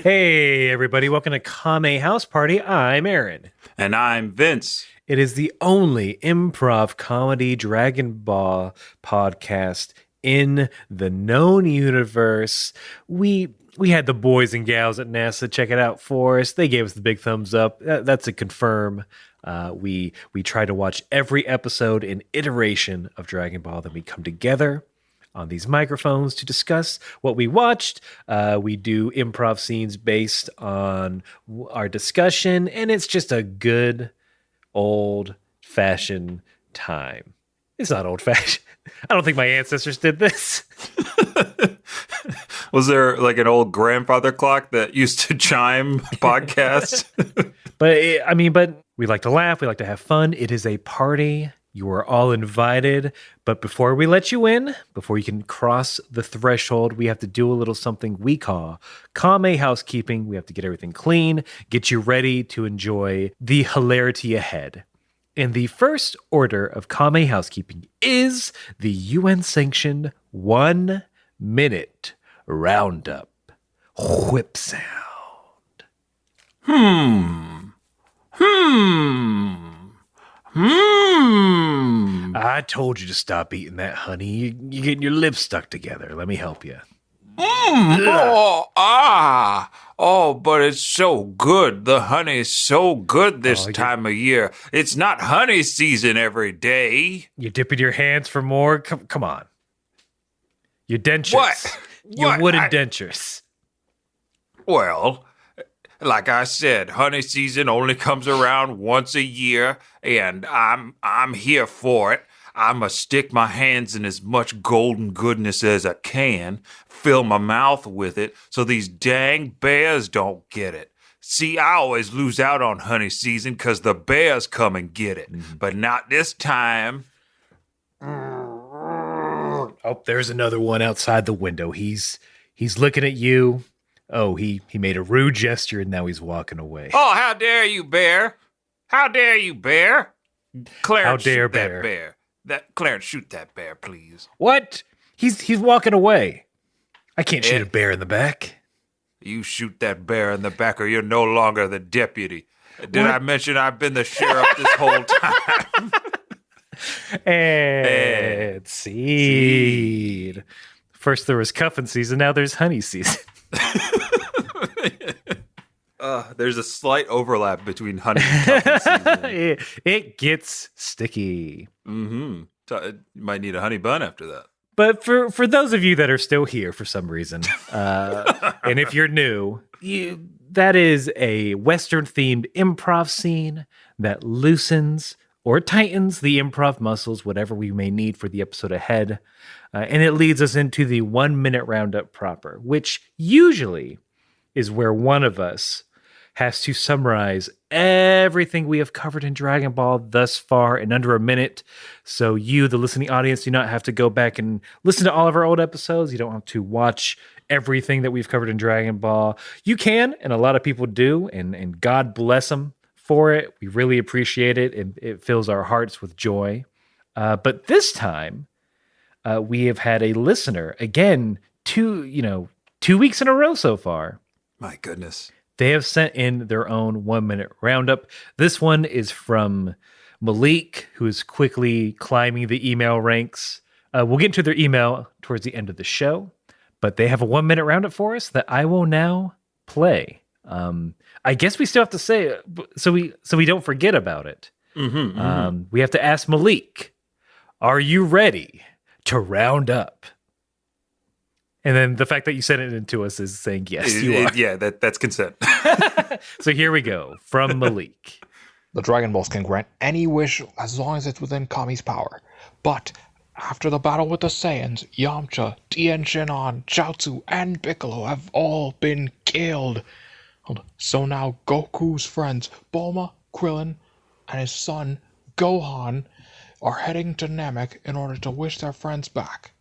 Hey, everybody. Welcome to Kame House Party. I'm Aaron. And I'm Vince. It is the only improv comedy Dragon Ball podcast in the known universe. We had the boys and gals at NASA check it out for us. They gave us the big thumbs up. That's a confirm. We try to watch every episode and iteration of Dragon Ball. Then we come together on these microphones to discuss what we watched. We do improv scenes based on our discussion, and it's just a good old-fashioned time. It's not old-fashioned. I don't think my ancestors did this. Was there like an old grandfather clock that used to chime podcast? But we like to laugh. We like to have fun. It is a party. You are all invited, but before we let you in, before you can cross the threshold, we have to do a little something we call Kame housekeeping. We have to get everything clean, get you ready to enjoy the hilarity ahead. And the first order of Kame housekeeping is the UN-sanctioned 1 minute roundup whip sound. I told you to stop eating that, honey. You're getting your lips stuck together. Let me help you. But it's so good. The honey is so good this time of year. It's not honey season every day. You're dipping your hands for more? Come on. Your dentures. What? Your wooden dentures. Well, like I said, honey season only comes around once a year, and I'm here for it. I'ma stick my hands in as much golden goodness as I can, fill my mouth with it, so these dang bears don't get it. See, I always lose out on honey season because the bears come and get it, but not this time. Oh, there's another one outside the window. He's looking at you. Oh, he made a rude gesture, and now he's walking away. Oh, how dare you, bear? How dare you, bear? Clarence, how dare shoot bear? That bear. Clarence, shoot that bear, please. What? He's walking away. I can't shoot a bear in the back. You shoot that bear in the back, or you're no longer the deputy. Did I mention I've been the sheriff this whole time? And seed. First there was cuffing season, now there's honey season. There's a slight overlap between honey and cuffing season. It gets sticky. You might need a honey bun after that. But for those of you that are still here for some reason, and if you're new, that is a Western-themed improv scene that loosens or tightens the improv muscles, whatever we may need for the episode ahead. And it leads us into the 1 minute roundup proper, which usually is where one of us has to summarize everything we have covered in Dragon Ball thus far in under a minute. So you, the listening audience, do not have to go back and listen to all of our old episodes. You don't have to watch everything that we've covered in Dragon Ball. You can, and a lot of people do, and God bless them for it. We really appreciate it, and it fills our hearts with joy. But this time, we have had a listener, again, 2 weeks in a row so far. My goodness. They have sent in their own 1 minute roundup. This one is from Malik, who is quickly climbing the email ranks. We'll get into their email towards the end of the show, but they have a 1 minute roundup for us that I will now play. I guess we still have to say it so we don't forget about it. We have to ask Malik, are you ready to round up? And then the fact that you sent it into us is saying, yes, you are. Yeah, that's consent. So here we go from Malik. The Dragon Balls can grant any wish as long as it's within Kami's power. But after the battle with the Saiyans, Yamcha, Tien Shinhan, Chaozu, and Piccolo have all been killed. So now Goku's friends, Bulma, Krillin, and his son, Gohan, are heading to Namek in order to wish their friends back.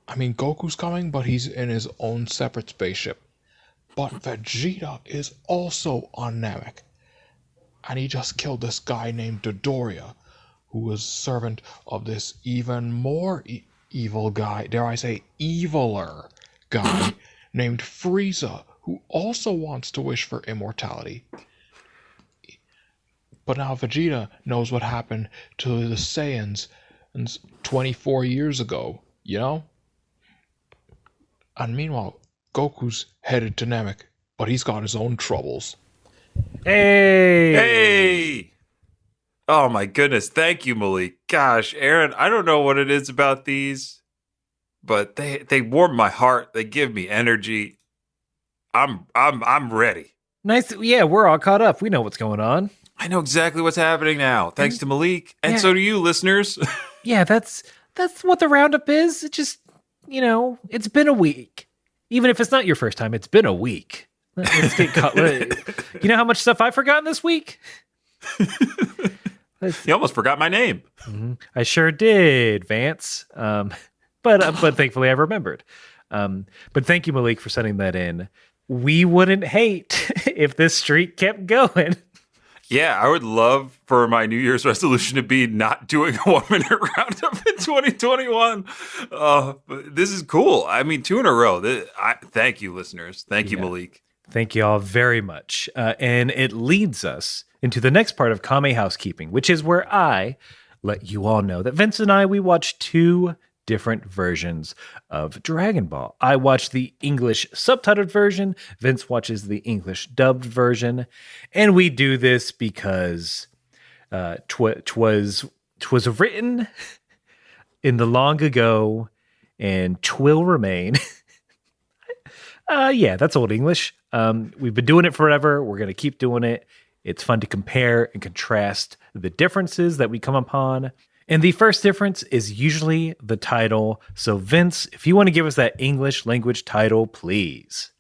I mean, Goku's coming, but he's in his own separate spaceship. But Vegeta is also on Namek. And he just killed this guy named Dodoria, who was servant of this even more evil guy, dare I say eviler guy, named Frieza, who also wants to wish for immortality. But now Vegeta knows what happened to the Saiyans 24 years ago, you know? And meanwhile, Goku's headed to Namek, but he's got his own troubles. Hey! Hey! Oh my goodness. Thank you, Malik. Gosh, Aaron, I don't know what it is about these, but they warm my heart. They give me energy. I'm ready. Nice. Yeah, we're all caught up. We know what's going on. I know exactly what's happening now. Thanks to Malik. And so do you, listeners. Yeah, that's what the roundup is. It just, it's been a week. Even if it's not your first time, it's been a week. Let's get caught. You know how much stuff I've forgotten this week? You almost forgot my name. Mm-hmm. I sure did, Vance. But thankfully I remembered. But thank you, Malik, for sending that in. We wouldn't hate if this streak kept going. Yeah, I would love for my New Year's resolution to be not doing a 1 minute roundup in 2021. But this is cool. I mean, 2 in a row. Thank you, listeners. Thank you, Malik. Thank you all very much. And it leads us into the next part of Kame Housekeeping, which is where I let you all know that Vince and I, we watched 2 different versions of Dragon Ball. I watched the English subtitled version. Vince watches the English dubbed version. And we do this because twas written in the long ago and twill remain. Yeah, that's old English. We've been doing it forever. We're going to keep doing it. It's fun to compare and contrast the differences that we come upon. And the first difference is usually the title. So Vince, if you want to give us that English language title, please.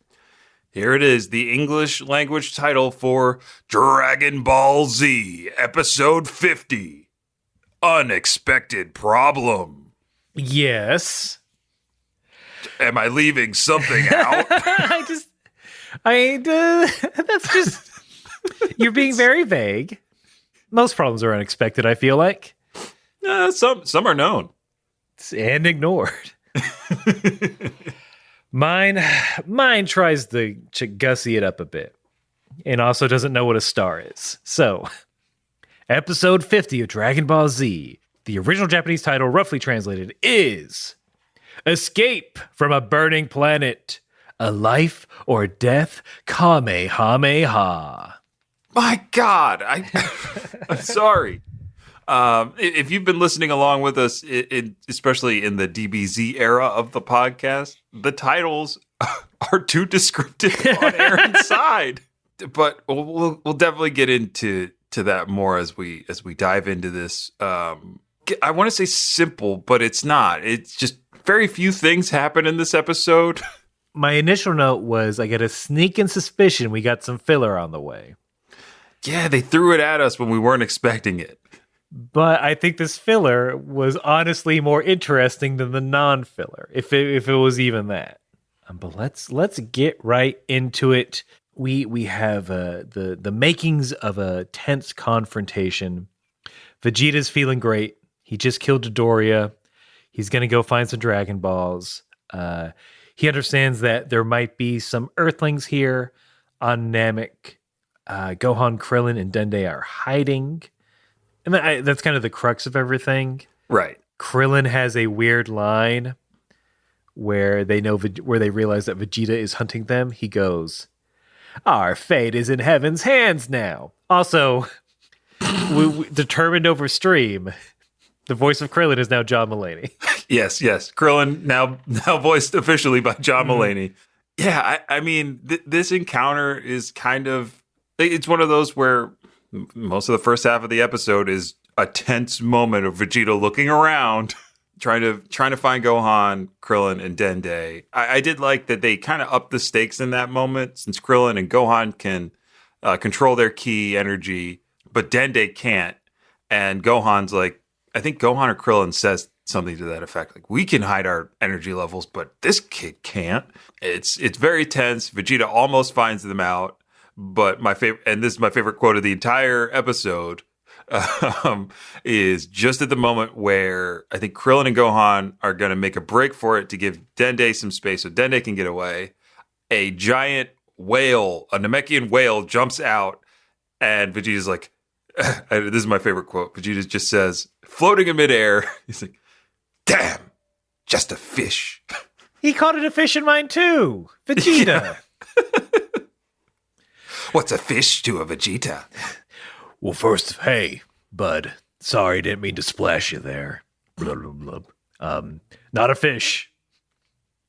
Here it is, the English language title for Dragon Ball Z, Episode 50, Unexpected Problem. Yes. Am I leaving something out? That's just, you're being very vague. Most problems are unexpected, I feel like. Some are known. And ignored. Mine tries to gussy it up a bit. And also doesn't know what a star is. So, episode 50 of Dragon Ball Z. The original Japanese title, roughly translated, is Escape from a Burning Planet. A Life or Death Kamehameha. My God, I'm sorry. If you've been listening along with us, especially in the DBZ era of the podcast, the titles are too descriptive on Aaron's side. But we'll definitely get into that more as we dive into this. I want to say simple, but it's not. It's just very few things happen in this episode. My initial note was I get a sneaking suspicion we got some filler on the way. Yeah, they threw it at us when we weren't expecting it. But I think this filler was honestly more interesting than the non-filler, if it was even that. But let's get right into it. We have the makings of a tense confrontation. Vegeta's feeling great. He just killed Dodoria. He's gonna go find some Dragon Balls. He understands that there might be some Earthlings here on Namek. Gohan, Krillin, and Dende are hiding. And that's kind of the crux of everything. Right. Krillin has a weird line where they realize that Vegeta is hunting them. He goes, "Our fate is in heaven's hands now." Also, we determined over stream, the voice of Krillin is now John Mulaney. Yes. Krillin now voiced officially by John Mulaney. Yeah, I mean, this encounter is kind of, it's one of those where most of the first half of the episode is a tense moment of Vegeta looking around, trying to find Gohan, Krillin, and Dende. I did like that they kind of upped the stakes in that moment, since Krillin and Gohan can control their ki energy, but Dende can't. And Gohan's like, I think Gohan or Krillin says something to that effect, like, we can hide our energy levels, but this kid can't. It's very tense. Vegeta almost finds them out. But my favorite, and this is my favorite quote of the entire episode, is just at the moment where I think Krillin and Gohan are going to make a break for it to give Dende some space so Dende can get away. A giant whale, a Namekian whale, jumps out, and Vegeta's like, this is my favorite quote. Vegeta just says, floating in midair, he's like, damn, just a fish. He caught it a fish in mine too. Vegeta. What's a fish to a Vegeta? Well, first, hey, bud. Sorry, didn't mean to splash you there. Blah, blah, blah. Not a fish.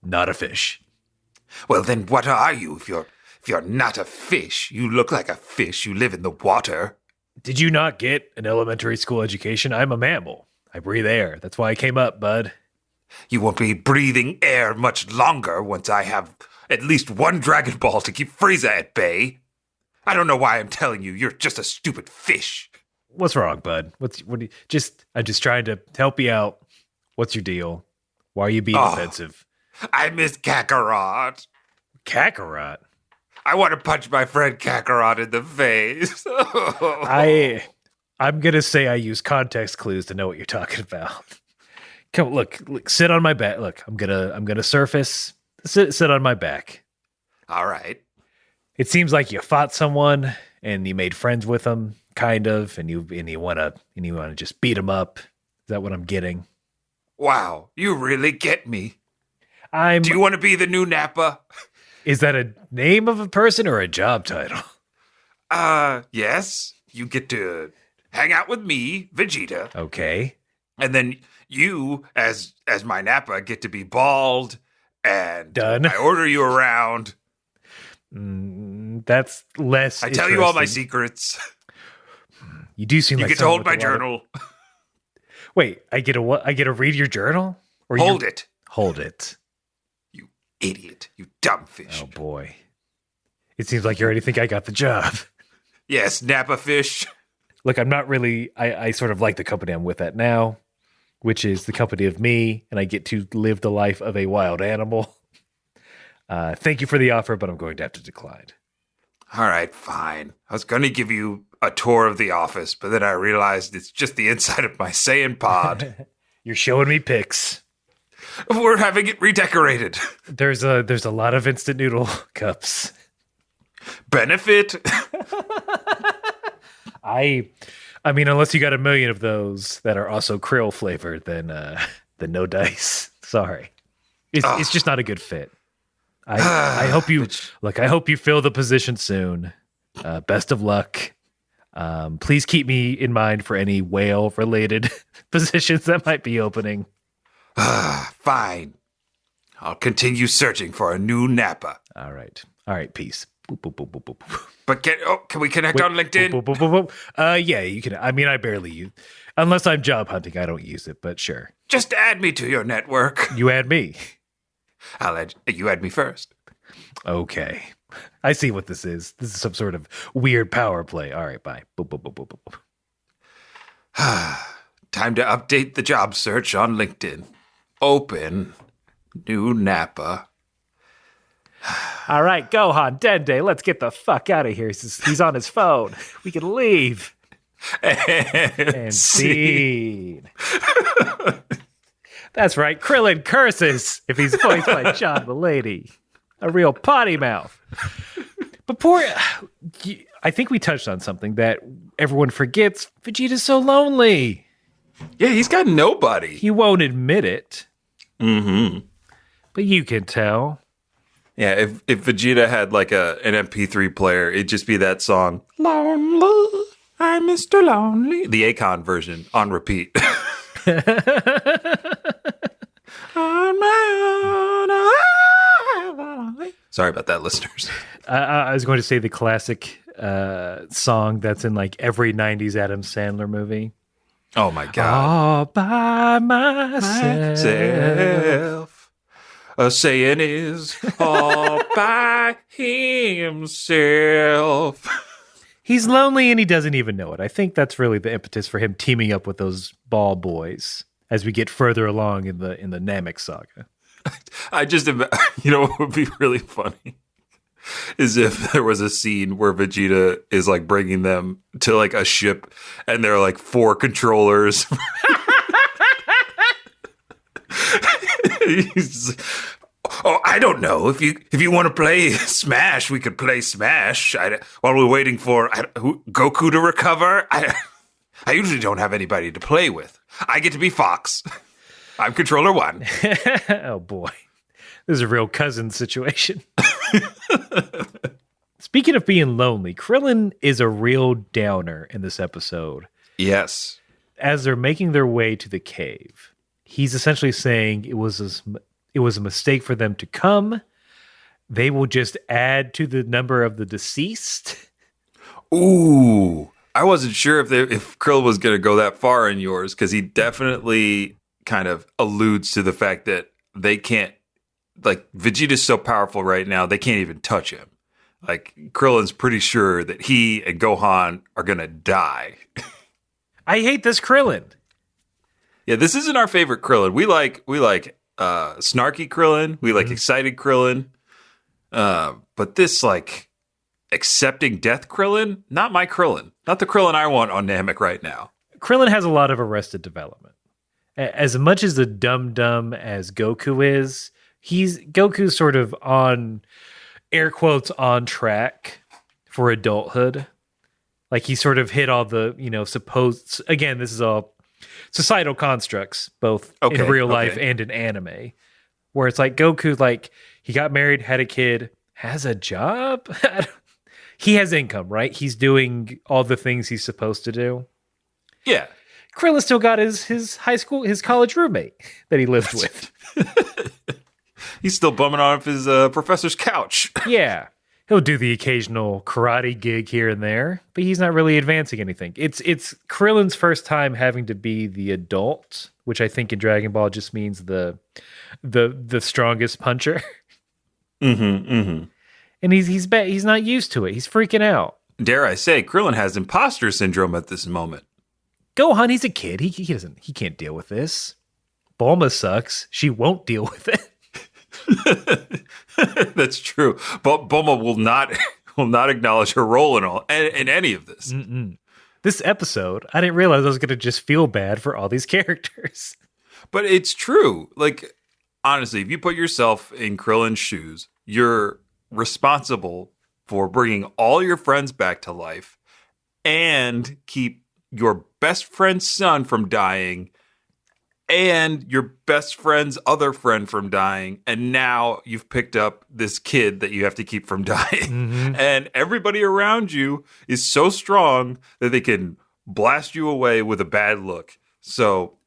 Not a fish. Well, then what are you? If you're not a fish, you look like a fish. You live in the water. Did you not get an elementary school education? I'm a mammal. I breathe air. That's why I came up, bud. You won't be breathing air much longer once I have at least one Dragon Ball to keep Frieza at bay. I don't know why I'm telling you. You're just a stupid fish. What's wrong, bud? I'm just trying to help you out. What's your deal? Why are you being offensive? I miss Kakarot. Kakarot? I want to punch my friend Kakarot in the face. I'm gonna say I use context clues to know what you're talking about. Come, look, sit on my back. Look, I'm gonna surface. Sit on my back. All right. It seems like you fought someone and you made friends with them, kind of, and you wanna just beat them up. Is that what I'm getting? Wow, you really get me. Do you want to be the new Nappa? Is that a name of a person or a job title? Yes. You get to hang out with me, Vegeta. Okay. And then you, as my Nappa, get to be bald and done. I order you around. That's less. I tell you all my secrets. You do seem you like get to hold my journal. Wait, I get to read your journal? Or hold it. Hold it. You idiot. You dumb fish. Oh boy. It seems like you already think I got the job. Yes, Nappa fish. Look, I'm not really I sort of like the company I'm with at now, which is the company of me, and I get to live the life of a wild animal. Thank you for the offer, but I'm going to have to decline. All right, fine. I was going to give you a tour of the office, but then I realized it's just the inside of my Saiyan pod. You're showing me pics. We're having it redecorated. There's a lot of instant noodle cups. Benefit? I mean, unless you got a million of those that are also krill flavored, then no dice. Sorry, it's just not a good fit. I hope you I hope you fill the position soon. Best of luck. Please keep me in mind for any whale related positions that might be opening. Fine. I'll continue searching for a new Nappa. All right. Peace. Boop, boop, boop, boop, boop. But can we connect on LinkedIn? Boop, boop, boop, boop. Yeah, you can. I mean, I barely use, unless I'm job hunting. I don't use it, but sure. Just add me to your network. You add me. You add me first. Okay. I see what this is. This is some sort of weird power play. All right, bye. Boop, boop, boop, boop, boop. Time to update the job search on LinkedIn. Open new Nappa. All right, Gohan, Dende, let's get the fuck out of here. He's on his phone. We can leave. And scene. That's right. Krillin curses if he's voiced by John Mulaney. A real potty mouth. But I think we touched on something that everyone forgets. Vegeta's so lonely. Yeah, he's got nobody. He won't admit it. Mm-hmm. But you can tell. Yeah, if Vegeta had like an MP3 player, it'd just be that song. Lonely, I'm Mr. Lonely. The Akon version on repeat. On my own. Sorry about that, listeners. I was going to say the classic song that's in like every 90s Adam Sandler movie. Oh my God. All by myself. A saying is all by himself. He's lonely and he doesn't even know it. I think that's really the impetus for him teaming up with those ball boys as we get further along in the Namek saga. I just, what would be really funny is if there was a scene where Vegeta is like bringing them to like a ship and there are like 4 controllers. He's just like, Oh, I don't know. If you want to play Smash, we could play Smash. While we're waiting for Goku to recover. I usually don't have anybody to play with. I get to be Fox. I'm controller 1. Oh boy, this is a real cousin situation. Speaking of being lonely, Krillin is a real downer in this episode. Yes. As they're making their way to the cave, he's essentially saying it was a mistake for them to come. They will just add to the number of the deceased. Ooh, I wasn't sure if Krill was going to go that far in yours, because he definitely kind of alludes to the fact that they can't, like, Vegeta's so powerful right now, they can't even touch him. Like, Krillin's pretty sure that he and Gohan are going to die. I hate this Krillin. Yeah, this isn't our favorite Krillin. We like snarky Krillin. We like excited Krillin. But this, like, accepting death Krillin, not my Krillin. Not the Krillin I want on Namek right now. Krillin has a lot of arrested development. As much as the dum-dum as Goku is, Goku's sort of on, air quotes, on track for adulthood. Like, he sort of hit all the, supposed, again, this is all societal constructs, both in real life and in anime, where it's like Goku, like, he got married, had a kid, has a job. He has income, right? He's doing all the things he's supposed to do. Yeah. Krillin still got his college roommate that he lived with. He's still bumming off his professor's couch. Yeah. He'll do the occasional karate gig here and there, but he's not really advancing anything. It's Krillin's first time having to be the adult, which I think in Dragon Ball just means the strongest puncher. And he's not used to it. He's freaking out. Dare I say, Krillin has imposter syndrome at this moment. Gohan, he's a kid. He can't deal with this. Bulma sucks. She won't deal with it. That's true. But Bulma will not acknowledge her role in any of this. This episode, I didn't realize I was going to just feel bad for all these characters. But it's true. Like, honestly, if you put yourself in Krillin's shoes, you're responsible for bringing all your friends back to life and keep your best friend's son from dying and your best friend's other friend from dying, and now you've picked up this kid that you have to keep from dying. And everybody around you is so strong that they can blast you away with a bad look. So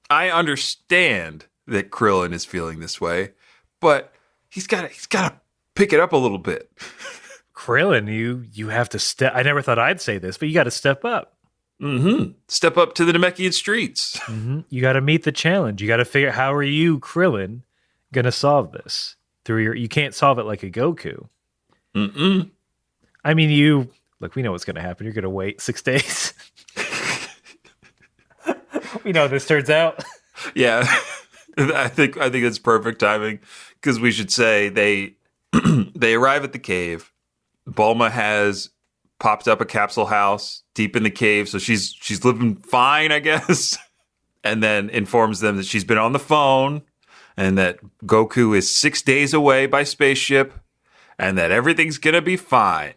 I understand that Krillin is feeling this way, but he's got to pick it up a little bit. Krillin, you have to step. I never thought I'd say this, but you got to step up. Step up to the Namekian streets. You got to meet the challenge. You got to figure out, how are you, Krillin, gonna solve this you can't solve it like a Goku. I mean, look, we know what's gonna happen. You're gonna wait 6 days. We know how this turns out. Yeah. I think it's perfect timing, because we should say they arrive at the cave. Bulma has popped up a capsule house deep in the cave, so she's living fine, I guess. And then informs them that she's been on the phone and that Goku is 6 days away by spaceship and that everything's gonna be fine.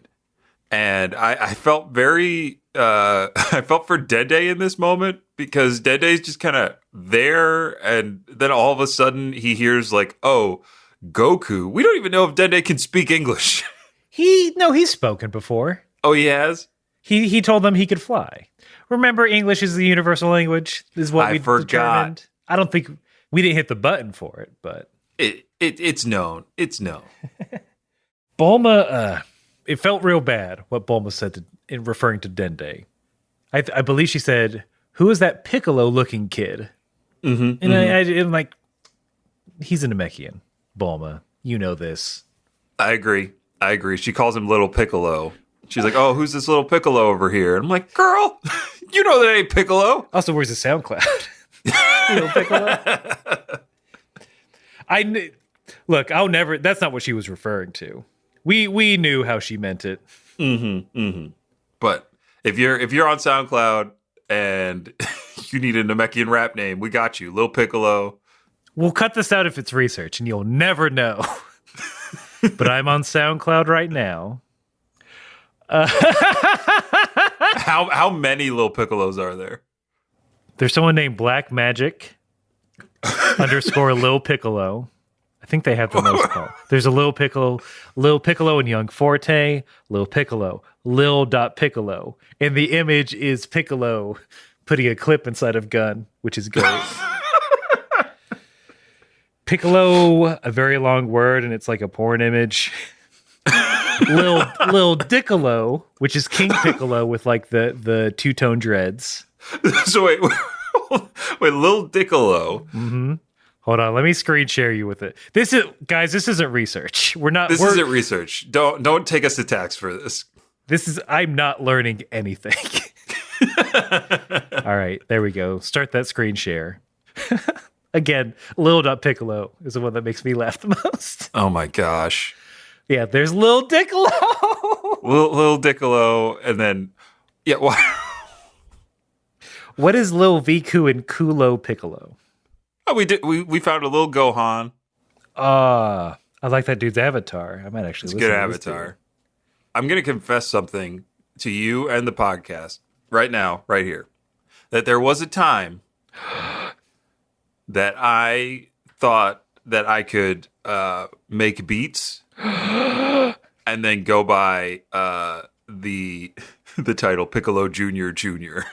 And I felt very I felt for Dende in this moment, because Dende's just kind of there, and then all of a sudden he hears, like, oh, Goku. We don't even know if Dende can speak English. He's spoken before. Oh, he has? He told them he could fly. Remember, English is the universal language. This is what I we forgot. determined. I don't think we didn't hit the button for it, but it's known. It's known. Bulma, it felt real bad what Bulma said in referring to Dende. I believe she said, "Who is that Piccolo-looking kid?" And I'm like, he's a Namekian. Bulma, you know this. I agree. She calls him Little Piccolo. She's like, oh, who's this Little Piccolo over here? And I'm like, girl, you know that ain't Piccolo. Also, where's the SoundCloud? Little Piccolo. Look, I'll never. That's not what she was referring to. We knew how she meant it. But if you're on SoundCloud and you need a Namekian rap name, we got you, Lil Piccolo. We'll cut this out if it's research, and you'll never know. But I'm on SoundCloud right now. How many Lil Piccolos are there? There's someone named Black Magic _ Lil Piccolo. I think they have the most call. There's a Lil Piccolo and Young Forte, Lil Piccolo, Lil.Piccolo. And the image is Piccolo putting a clip inside of gun, which is great. Piccolo, a very long word, and it's like a porn image. Lil Diccolo, which is King Piccolo with like the two-tone dreads. So wait, Lil Diccolo. Mm-hmm. Hold on, let me screen share you with it. This isn't research. This isn't research. Don't take us to tax for this. I'm not learning anything. All right, there we go. Start that screen share. Again, Lil.Piccolo is the one that makes me laugh the most. Oh my gosh. Yeah, there's Lil Diccolo. Lil Diccolo, and then What is Lil Viku and Kulo Piccolo? Oh, we found a little Gohan. I like that dude's avatar. I might actually. It's a good avatar. I'm gonna confess something to you and the podcast right now, right here, that there was a time that I thought that I could make beats and then go by the title Piccolo Junior Junior.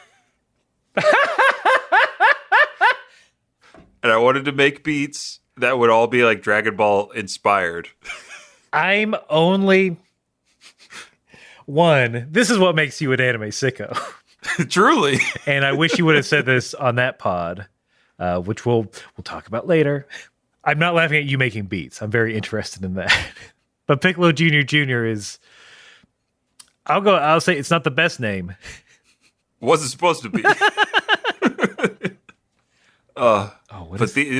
And I wanted to make beats that would all be like Dragon Ball inspired. I'm only one. This is what makes you an anime sicko. Truly. And I wish you would have said this on that pod, which we'll talk about later. I'm not laughing at you making beats. I'm very interested in that. But Piccolo Junior Junior is. I'll say it's not the best name. Wasn't supposed to be.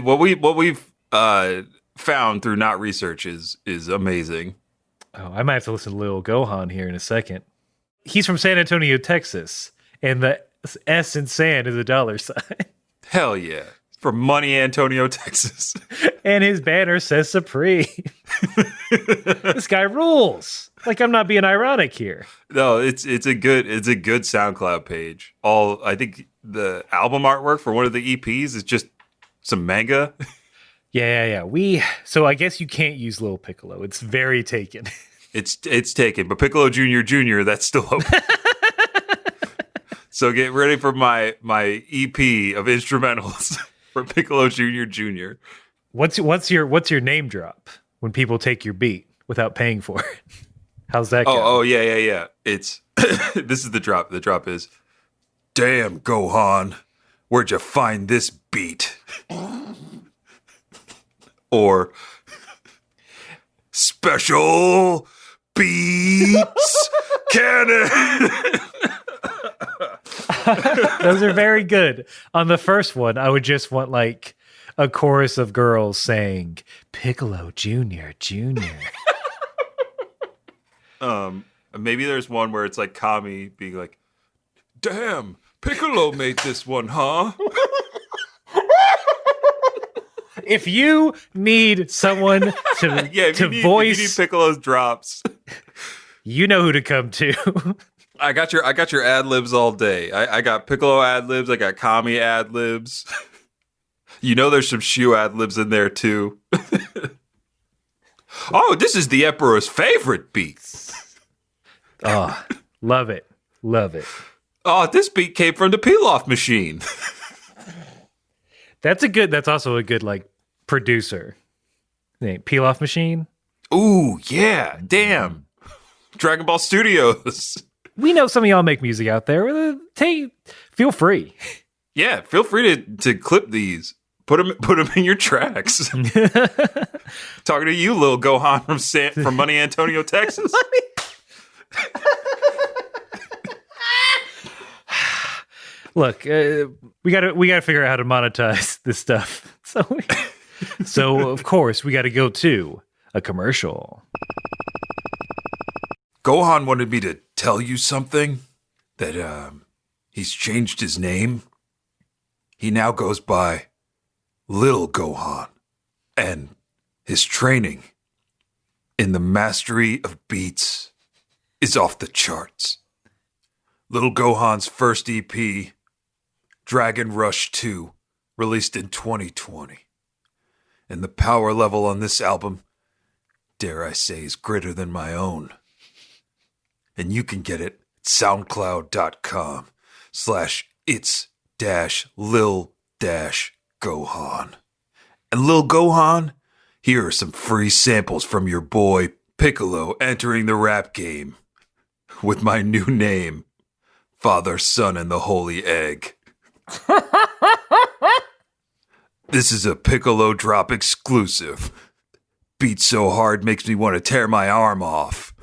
What we've found through not research is amazing. Oh, I might have to listen to Lil Gohan here in a second. He's from San Antonio, Texas, and the S in San is a $sign. Hell yeah. From Money Antonio, Texas. And his banner says Supreme. This guy rules. Like, I'm not being ironic here. No, it's a good SoundCloud page. I think the album artwork for one of the EPs is just some manga. Yeah. So I guess you can't use Lil Piccolo. It's very taken. It's taken, but Piccolo Junior Junior, that's still open. So get ready for my EP of instrumentals for Piccolo Junior Junior. What's your name drop when people take your beat without paying for it? How's that go? Oh yeah. It's this is the drop. The drop is, damn Gohan, where'd you find this beat? Or special beats cannon. Those are very good. On the first one, I would just want like a chorus of girls saying Piccolo Junior Junior. Maybe there's one where it's like Kame being like, damn, Piccolo made this one, huh? If you need someone to voice, if you need Piccolo's drops, you know who to come to. I got your ad libs all day. I got Piccolo ad libs. I got Kame ad libs. You know, there's some Shu ad libs in there too. Oh, this is the Emperor's favorite beat. Oh, love it. Oh, this beat came from the Pilaf machine. That's also a good like producer name. Pilaf machine. Ooh, yeah. Damn. Dragon Ball Studios. We know some of y'all make music out there. Feel free. Yeah, feel free to clip these. Put them in your tracks. Talking to you, little Gohan from Money Antonio, Texas. Look, we gotta figure out how to monetize this stuff. So of course we got to go to a commercial. Gohan wanted me to tell you something, that he's changed his name. He now goes by Little Gohan and his training in the mastery of beats is off the charts. Little Gohan's first EP, Dragon Rush 2, released in 2020. And the power level on this album, dare I say, is greater than my own. And you can get it at soundcloud.com/it's-lil-gohan. And Lil Gohan, here are some free samples from your boy Piccolo entering the rap game with my new name, Father, Son, and the Holy Egg. This is a Piccolo drop exclusive. Beat so hard makes me want to tear my arm off.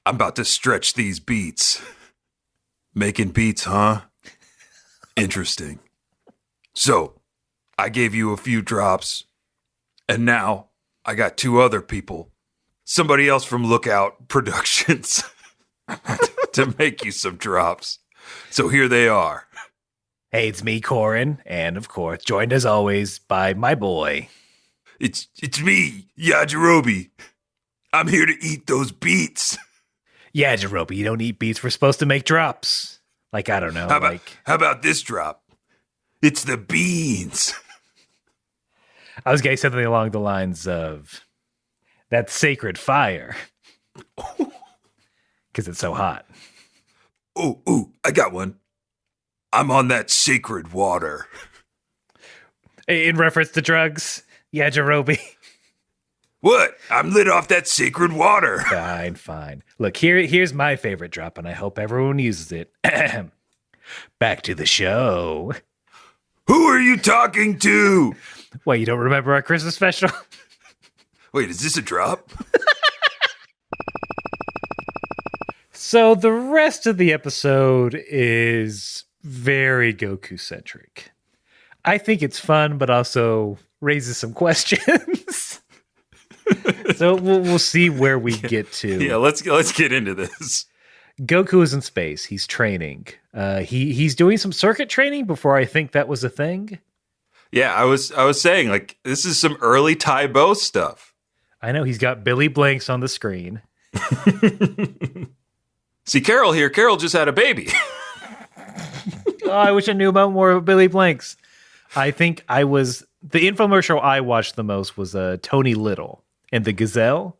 I'm about to stretch these beats. Making beats, huh? Interesting. So, I gave you a few drops, and now I got two other people, somebody else from Lookout Productions, to make you some drops. So here they are. Hey, it's me, Corin, and of course, joined as always by my boy. It's me, Yajirobe. I'm here to eat those beats. Yeah, Jerobi, you don't eat beats. We're supposed to make drops. Like, I don't know. How about this drop? It's the beans. I was going to say something along the lines of, that's sacred fire. Because it's so hot. Ooh, I got one. I'm on that sacred water. In reference to drugs? Yeah, Jerobi. What? I'm lit off that sacred water. Fine. Look, here's my favorite drop, and I hope everyone uses it. Back to the show. Who are you talking to? What, you don't remember our Christmas special? Wait, is this a drop? So the rest of the episode is very Goku-centric. I think it's fun, but also raises some questions. So we'll see where we get to. Yeah, let's get into this. Goku is in space. He's training. He's doing some circuit training before I think that was a thing. Yeah, I was saying, like, this is some early Taibo stuff. I know he's got Billy Blanks on the screen. See, Carol here. Carol just had a baby. Oh, I wish I knew about more of Billy Blanks. I think the infomercial I watched the most was Tony Little and the Gazelle.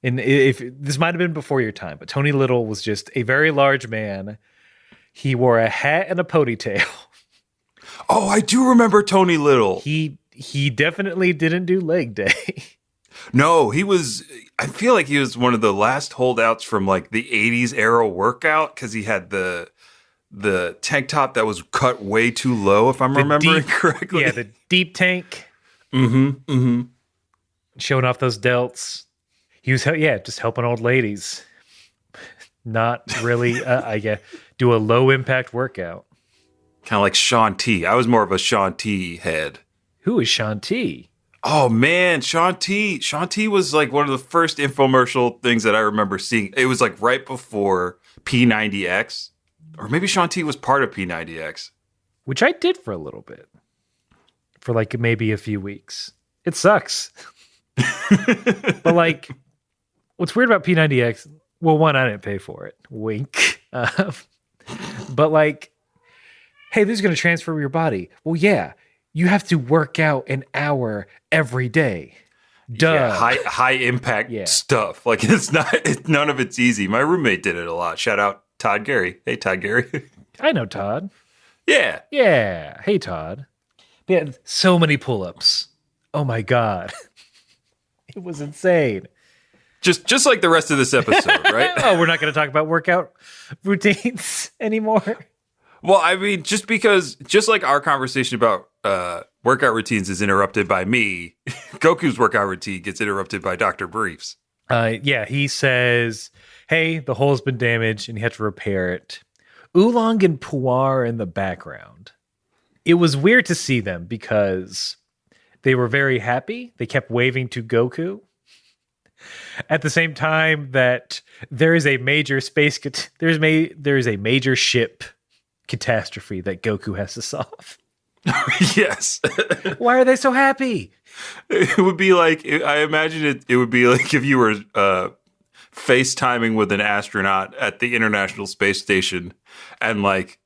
And if this might have been before your time, but Tony Little was just a very large man. He wore a hat and a ponytail. Oh, I do remember Tony Little. He definitely didn't do leg day. No, I feel like he was one of the last holdouts from like the 80s era workout because he had the tank top that was cut way too low, if I'm remembering correctly. Yeah, the deep tank. Mm-hmm. Showing off those delts. He was, just helping old ladies. Not really, I guess, do a low impact workout. Kind of like Shaun T. I was more of a Shaun T head. Who is Shaun T? Oh man, Shaun T. Shaun T was like one of the first infomercial things that I remember seeing. It was like right before P90X. Or maybe Shaun T was part of P90X. Which I did for a little bit. For like maybe a few weeks. It sucks. But like, what's weird about P90X, well, one, I didn't pay for it. Wink. But like, hey, this is going to transfer your body. Well, yeah, you have to work out an hour every day. Duh. Yeah, high impact stuff. Like none of it's easy. My roommate did it a lot. Shout out Todd Gary. Hey, Todd Gary. I know Todd. Yeah. Yeah. Hey, Todd. Yeah, so many pull-ups. Oh my God. It was insane. Just like the rest of this episode, right? Oh, we're not going to talk about workout routines anymore. Well, I mean, just like our conversation about workout routines is interrupted by me, Goku's workout routine gets interrupted by Dr. Briefs. He says, hey, the hole's been damaged and you have to repair it. Oolong and Puar in the background. It was weird to see them because they were very happy. They kept waving to Goku. At the same time that there is a major there is a major ship catastrophe that Goku has to solve. Yes. Why are they so happy? It would be like, I imagine it would be like if you were FaceTiming with an astronaut at the International Space Station and like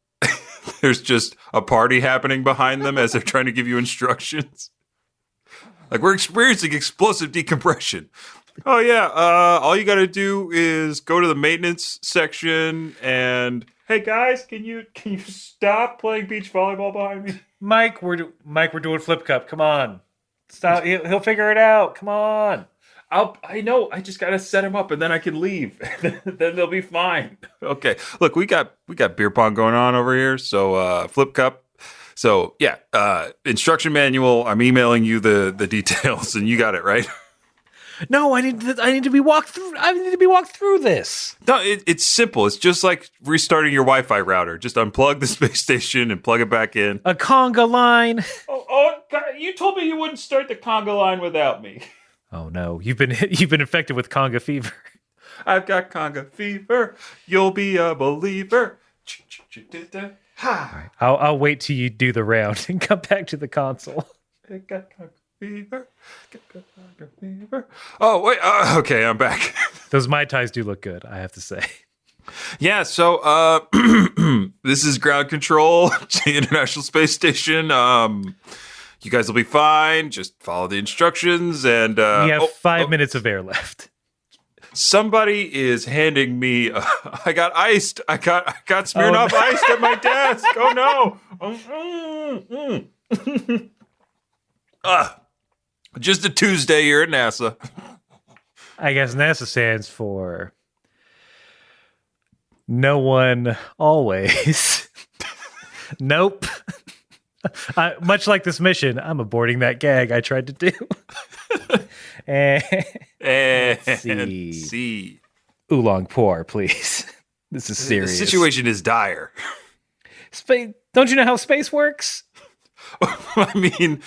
there's just a party happening behind them as they're trying to give you instructions. Like, we're experiencing explosive decompression. Oh, yeah. All you got to do is go to the maintenance section and, hey, guys, can you stop playing beach volleyball behind me? Mike, we're doing flip cup. Come on. Stop. He'll figure it out. Come on. I know. I just got to set him up and then I can leave. Then they'll be fine. Okay. Look, we got beer pong going on over here. So, flip cup. So yeah, instruction manual. I'm emailing you the details, and you got it right. No, I need to be walked through. I need to be walked through this. No, it's simple. It's just like restarting your Wi-Fi router. Just unplug the space station and plug it back in. A conga line. Oh, God, you told me you wouldn't start the conga line without me. Oh no, you've been infected with conga fever. I've got conga fever. You'll be a believer. Right. I'll wait till you do the round and come back to the console. I got conga fever. Conga fever. Oh wait. Okay, I'm back. Those Mai Tais do look good, I have to say. Yeah. So this is ground control to the International Space Station. You guys will be fine. Just follow the instructions, and we have 5 minutes of air left. Somebody is handing me. I got iced. I got Smirnoff iced at my desk. Oh no! Just a Tuesday here at NASA. I guess NASA stands for no one always. Nope. Much like this mission, I'm aborting that gag I tried to do. And see. Oolong pour, please. This is serious. The situation is dire. Don't you know how space works? I mean,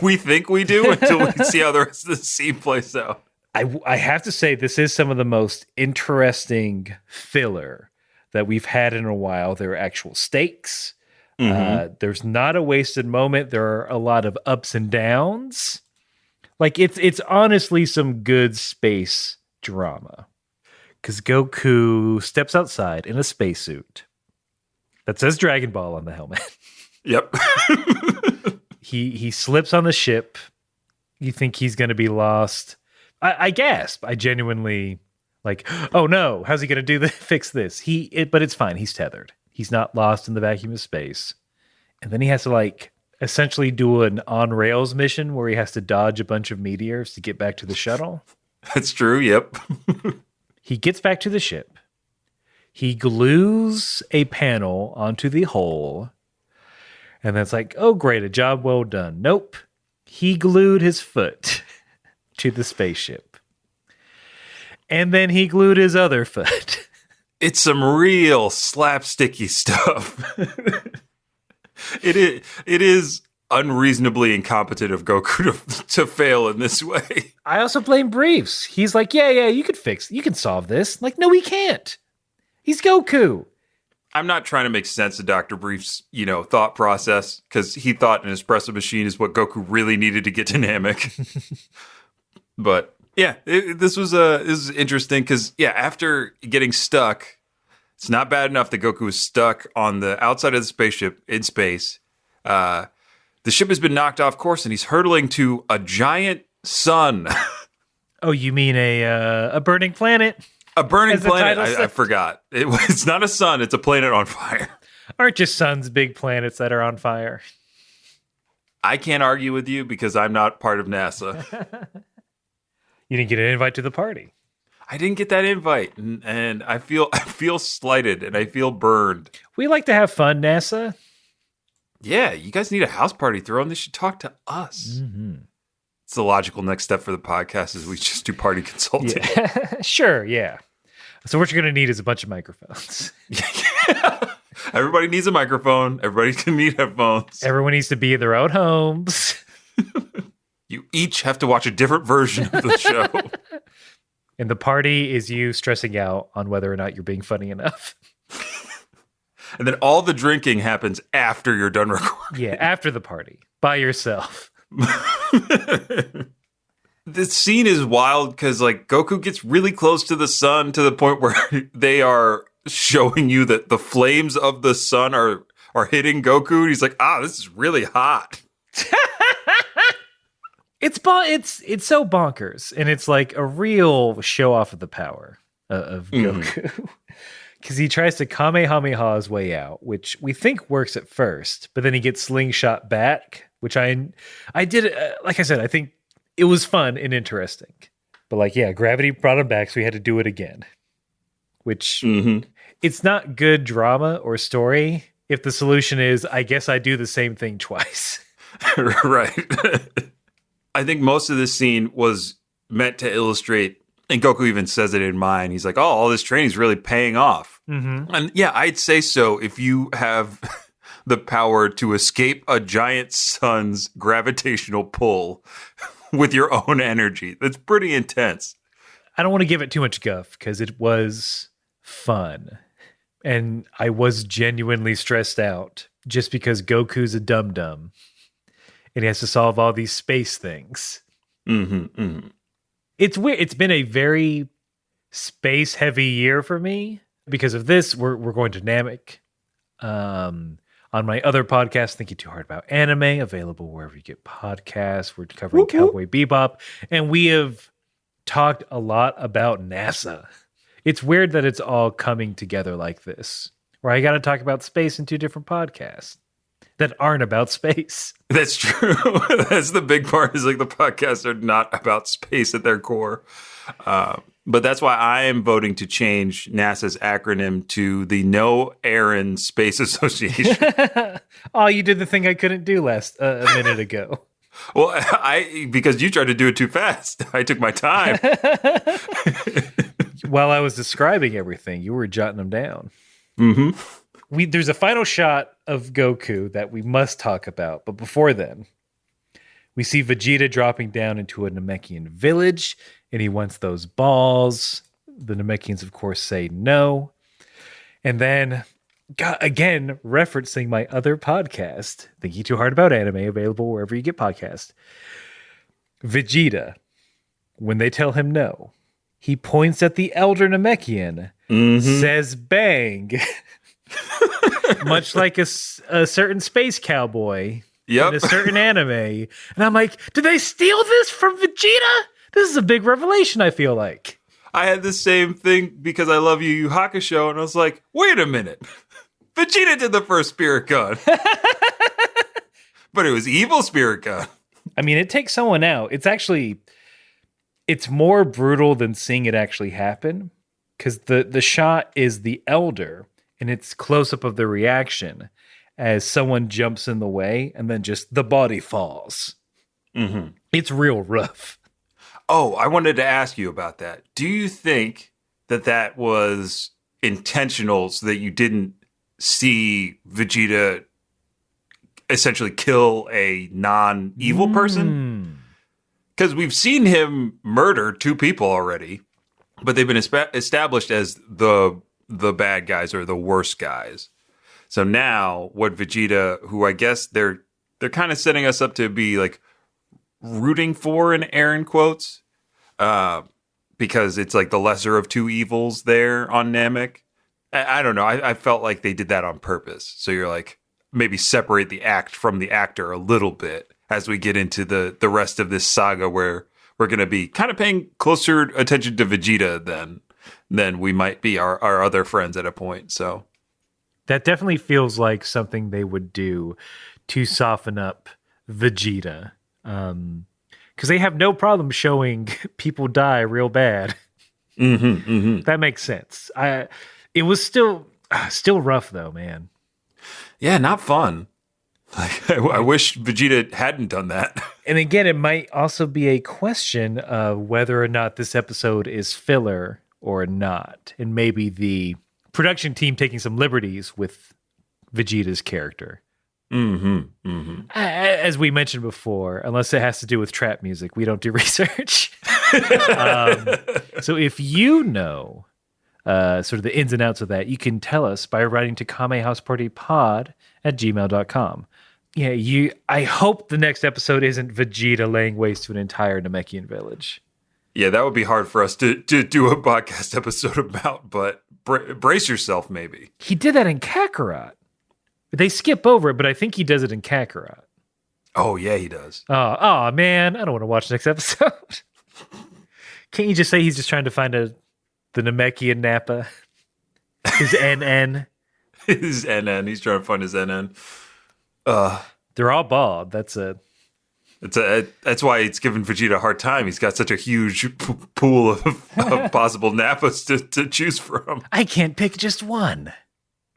we think we do until we see how the rest of the scene plays out. I have to say, this is some of the most interesting filler that we've had in a while. There are actual stakes. Mm-hmm. There's not a wasted moment. There are a lot of ups and downs. Like, it's honestly some good space drama. Because Goku steps outside in a spacesuit that says Dragon Ball on the helmet. Yep. He slips on the ship. You think he's going to be lost. I gasp. I genuinely, like, oh no, how's he going to fix this? But it's fine. He's tethered. He's not lost in the vacuum of space. And then he has to, like, essentially do an on-rails mission where he has to dodge a bunch of meteors to get back to the shuttle. That's true, yep. He gets back to the ship. He glues a panel onto the hull. And that's like, oh, great, a job well done. Nope. He glued his foot to the spaceship. And then he glued his other foot. It's some real slapsticky stuff. It is unreasonably incompetent of Goku to fail in this way. I also blame Briefs. He's like, yeah, you can solve this. Like, no, he can't. He's Goku. I'm not trying to make sense of Dr. Brief's, thought process, because he thought an espresso machine is what Goku really needed to get to Namek. But yeah, this was interesting because, after getting stuck, it's not bad enough that Goku was stuck on the outside of the spaceship in space. The ship has been knocked off course, and he's hurtling to a giant sun. Oh, you mean a burning planet? A burning planet. I forgot. It's not a sun. It's a planet on fire. Aren't just suns big planets that are on fire? I can't argue with you because I'm not part of NASA. You didn't get an invite to the party. I didn't get that invite, and I feel slighted, and I feel burned. We like to have fun, NASA. Yeah, you guys need a house party thrown. They should talk to us. Mm-hmm. It's the logical next step for the podcast is we just do party consulting. Yeah. Sure, yeah. So what you're going to need is a bunch of microphones. Everybody needs a microphone. Everybody's going to need headphones. Everyone needs to be in their own homes. You each have to watch a different version of the show. And the party is you stressing out on whether or not you're being funny enough. And then all the drinking happens after you're done recording. Yeah, after the party, by yourself. This scene is wild because like Goku gets really close to the sun to the point where they are showing you that the flames of the sun are hitting Goku. And he's like, this is really hot. It's so bonkers, and it's like a real show off of the power of Goku. Because he tries to Kamehameha his way out, which we think works at first, but then he gets slingshot back, which I did, like I said, I think it was fun and interesting. But like, yeah, gravity brought him back, so we had to do it again. Which, it's not good drama or story if the solution is, I guess I do the same thing twice. Right. I think most of this scene was meant to illustrate, and Goku even says it in mine. He's like, all this training's really paying off. And yeah, I'd say so if you have the power to escape a giant sun's gravitational pull with your own energy. That's pretty intense. I don't want to give it too much guff because it was fun. And I was genuinely stressed out just because Goku's a dum-dum. And he has to solve all these space things. It's weird. It's been a very space-heavy year for me. Because of this, we're going to Namek. On my other podcast, Thinking Too Hard About Anime, available wherever you get podcasts. We're covering Cowboy Bebop. And we have talked a lot about NASA. It's weird that it's all coming together like this. Where I got to talk about space in two different podcasts that aren't about space. That's true. That's the big part, is like the podcasts are not about space at their core. But that's why I am voting to change NASA's acronym to the No Aaron Space Association. Oh, you did the thing I couldn't do a minute ago. Well, because you tried to do it too fast. I took my time. While I was describing everything, you were jotting them down. There's a final shot of Goku that we must talk about. But before then, we see Vegeta dropping down into a Namekian village, and he wants those balls. The Namekians, of course, say no. And then, again, referencing my other podcast, Thinking Too Hard About Anime, available wherever you get podcasts. Vegeta, when they tell him no, he points at the elder Namekian, says bang, much like a certain space cowboy in a certain anime. And I'm like, did they steal this from Vegeta? This is a big revelation, I feel like. I had the same thing because I love Yu Hakusho, and I was like, wait a minute. Vegeta did the first spirit gun. But it was evil spirit gun. I mean, it takes someone out. It's more brutal than seeing it actually happen, because the shot is the elder, and it's close-up of the reaction as someone jumps in the way, and then just the body falls. It's real rough. Oh, I wanted to ask you about that. Do you think that was intentional so that you didn't see Vegeta essentially kill a non-evil person? Because we've seen him murder two people already, but they've been established as the bad guys or the worst guys. So now what Vegeta, who I guess they're kind of setting us up to be like rooting for, in Aaron quotes, because it's like the lesser of two evils there on Namek. I don't know. I felt like they did that on purpose. So you're like, maybe separate the act from the actor a little bit as we get into the rest of this saga, where we're going to be kind of paying closer attention to Vegeta than we might be our other friends at a point. So that definitely feels like something they would do to soften up Vegeta. Because they have no problem showing people die real bad. That makes sense. It was still rough though, man. Yeah, not fun. Like, I wish Vegeta hadn't done that. And again, it might also be a question of whether or not this episode is filler or not. And maybe the production team taking some liberties with Vegeta's character. As we mentioned before, unless it has to do with trap music, we don't do research. So if you know sort of the ins and outs of that, you can tell us by writing to kamehousepartypod@gmail.com. Yeah, I hope the next episode isn't Vegeta laying waste to an entire Namekian village. Yeah, that would be hard for us to do a podcast episode about, but brace yourself, maybe. He did that in Kakarot. They skip over it, but I think he does it in Kakarot. Oh, yeah, he does. Oh, man, I don't want to watch the next episode. Can't you just say he's just trying to find the Namekian Nappa? His NN? His NN. He's trying to find his NN. They're all bald. That's why it's giving Vegeta a hard time. He's got such a huge pool of possible Nappas to choose from. I can't pick just one.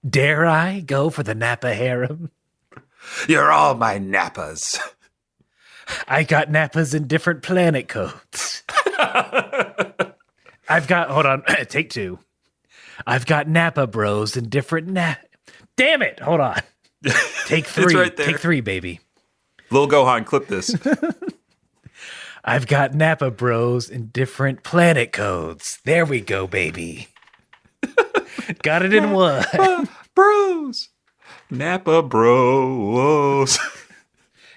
Dare I go for the Nappa harem? You're all my Nappas. I got Nappas in different planet codes. Hold on, take two. I've got Nappa bros in different Damn it, hold on. Take three. It's right there. Take three, baby. Lil Gohan, clip this. I've got Nappa bros in different planet codes. There we go, baby. Got it in one. Bros. Nappa bros.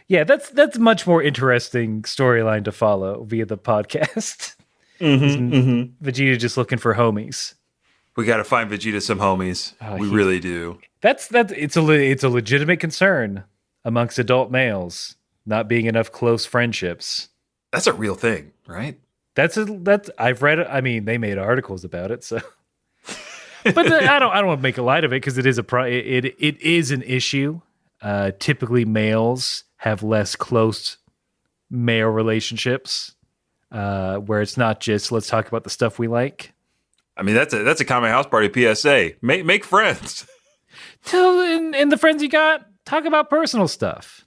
Yeah, that's much more interesting storyline to follow via the podcast. Vegeta just looking for homies. We got to find Vegeta some homies. We really do. It's a legitimate concern amongst adult males, not being enough close friendships. That's a real thing, right? I've read it. I mean, they made articles about it, so. But I don't want to make a light of it because it is an issue. Typically, males have less close male relationships, where it's not just let's talk about the stuff we like. I mean, that's a Kame House Party PSA. Make friends. And the friends you got, talk about personal stuff.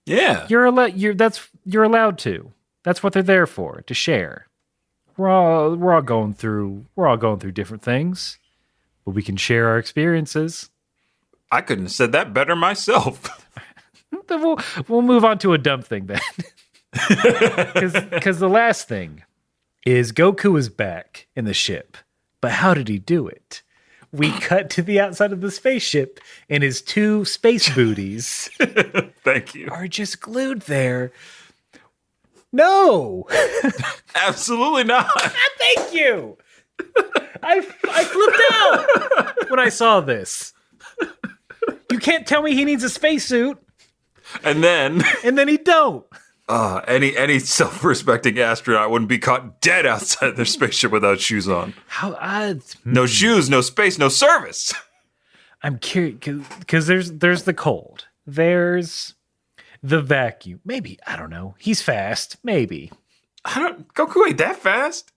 Yeah, you're allowed to. That's what they're there for, to share. We're all going through different things, but we can share our experiences. I couldn't have said that better myself. Then we'll move on to a dumb thing then, because the last thing is Goku is back in the ship, but how did he do it? We cut to the outside of the spaceship, and his two space booties Thank you. are just glued there. No, Absolutely not. thank you. I flipped out when I saw this. You can't tell me he needs a spacesuit, And then he don't. any self-respecting astronaut wouldn't be caught dead outside their spaceship without shoes on. How odd. No shoes, no space, no service. I'm curious because there's the cold. There's the vacuum. Maybe, I don't know. He's fast. Maybe. Goku ain't that fast.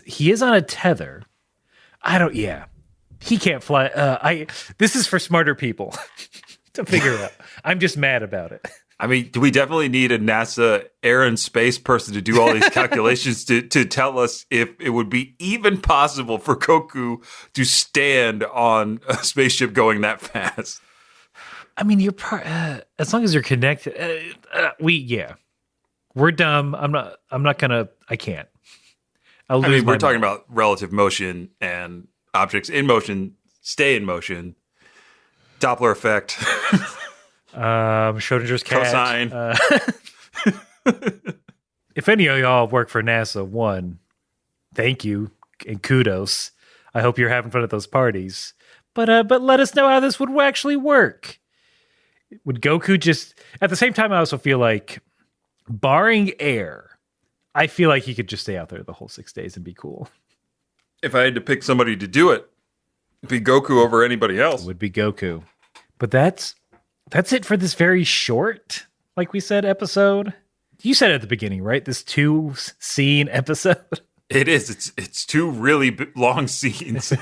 He is on a tether. He can't fly. This is for smarter people to figure out. I'm just mad about it. I mean, do we definitely need a NASA air and space person to do all these calculations to tell us if it would be even possible for Goku to stand on a spaceship going that fast? I mean, as long as you're connected. We're dumb. I can't. We're talking about relative motion and objects in motion stay in motion. Doppler effect. Schrodinger's cat. Cosine. If any of y'all work for NASA, one, thank you and kudos. I hope you're having fun at those parties. But let us know how this would actually work. Would Goku just... At the same time, I also feel like, barring air, I feel like he could just stay out there the whole 6 days and be cool. If I had to pick somebody to do it, it'd be Goku over anybody else. It would be Goku. But that's it for this very short, like we said, episode. You said at the beginning, right? This 2-scene episode. It is. It's two really long scenes.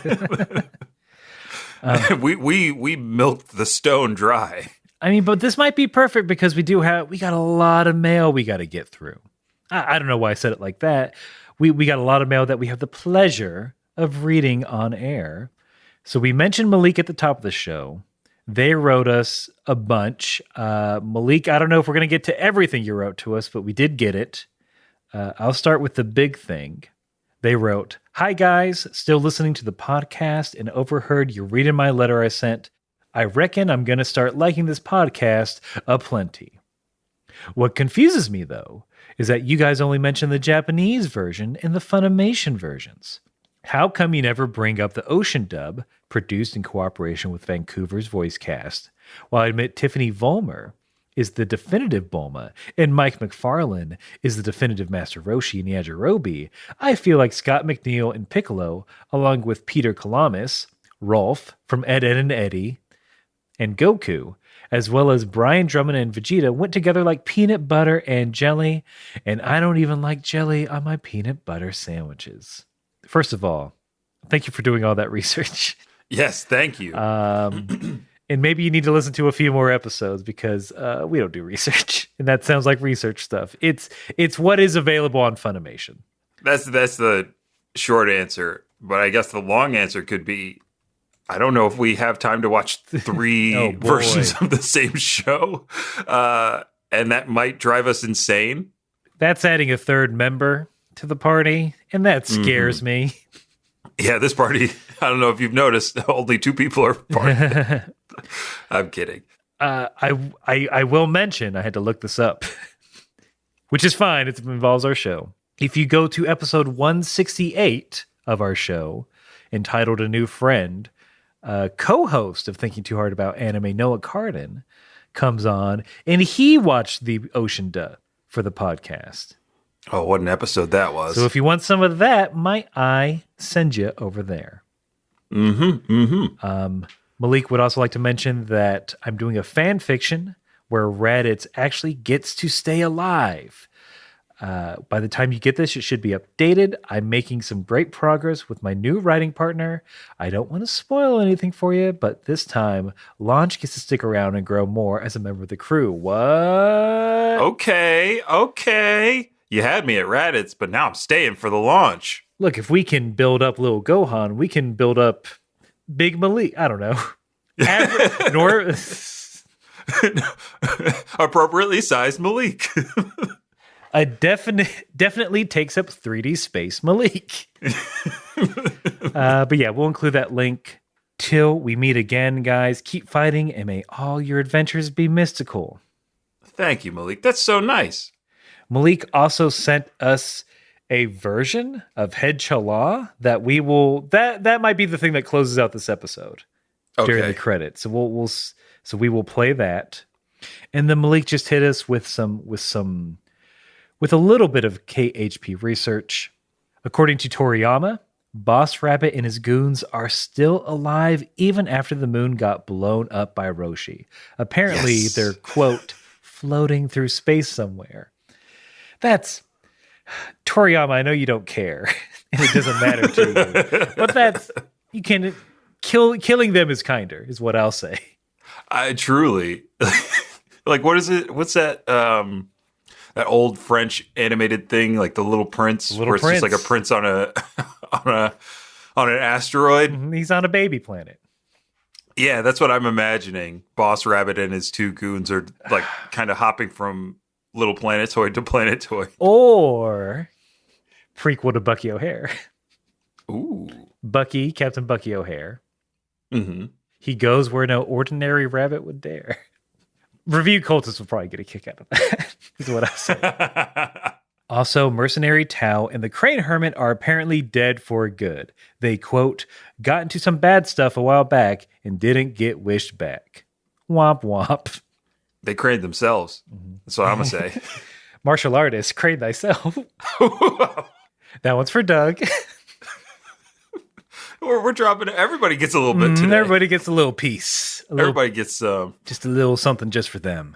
We milked the stone dry. I mean, but this might be perfect because we got a lot of mail we got to get through. I don't know why I said it like that. We got a lot of mail that we have the pleasure of reading on air. So we mentioned Malik at the top of the show. They wrote us a bunch. Malik, I don't know if we're going to get to everything you wrote to us, but we did get it. I'll start with the big thing. They wrote, "Hi guys, still listening to the podcast and overheard you reading my letter I sent. I reckon I'm going to start liking this podcast aplenty. What confuses me, though, is that you guys only mention the Japanese version and the Funimation versions. How come you never bring up the Ocean dub, produced in cooperation with Vancouver's voice cast? While I admit Tiffany Vollmer is the definitive Bulma and Mike McFarlane is the definitive Master Roshi and Yajirobe, I feel like Scott McNeil and Piccolo, along with Peter Kalamis, Rolf from Ed, Ed and Eddie, and Goku, as well as Brian Drummond and Vegeta, went together like peanut butter and jelly, and I don't even like jelly on my peanut butter sandwiches." First of all, thank you for doing all that research. Yes, thank you. And maybe you need to listen to a few more episodes because we don't do research, and that sounds like research stuff. It's what is available on Funimation. That's the short answer, but I guess the long answer could be, I don't know if we have time to watch 3 versions of the same show, and that might drive us insane. That's adding a third member to the party, and that scares me. Yeah, this party, I don't know if you've noticed, only 2 people are part. I'm kidding. I will mention, I had to look this up, which is fine. It involves our show. If you go to episode 168 of our show, entitled A New Friend, co-host of Thinking Too Hard About Anime, Noah Cardin, comes on, and he watched the Ocean dub for the podcast. Oh, what an episode that was. So if you want some of that, might I send you over there? Malik would also like to mention that I'm doing a fan fiction where Raditz actually gets to stay alive. By the time you get this, it should be updated. I'm making some great progress with my new writing partner. I don't want to spoil anything for you, but this time, Launch gets to stick around and grow more as a member of the crew. What? Okay. You had me at Raditz, but now I'm staying for the launch. Look, if we can build up little Gohan, we can build up Big Malik. I don't know. Appropriately sized Malik. Definitely takes up 3D space Malik. But yeah, we'll include that link. Till we meet again, guys, keep fighting and may all your adventures be mystical. Thank you, Malik. That's so nice. Malik also sent us a version of Head Chala that we will that might be the thing that closes out this episode during the credits. So we will play that. And then Malik just hit us with a little bit of KHP research. According to Toriyama, Boss Rabbit and his goons are still alive even after the moon got blown up by Roshi. Apparently, they're, quote, floating through space somewhere. That's Toriyama. I know you don't care, and it doesn't matter to you. But you can killing them is kinder, is what I'll say. I truly like. What is it? What's that? That old French animated thing, like the Little Prince, where it's just like a prince on an asteroid. He's on a baby planet. Yeah, that's what I'm imagining. Boss Rabbit and his 2 goons are like kind of hopping from little planetoid to planetoid. Or prequel to Bucky O'Hare. Ooh. Captain Bucky O'Hare. Mm-hmm. He goes where no ordinary rabbit would dare. Review cultists will probably get a kick out of that, is what I say. Also, Mercenary Tao and the Crane Hermit are apparently dead for good. They, quote, got into some bad stuff a while back and didn't get wished back. Womp womp. They craned themselves. That's what I'm going to say. Martial artist, crane thyself. That one's for Doug. We're dropping it. Everybody gets a little bit today. Everybody gets a little piece. Everybody gets just a little something just for them.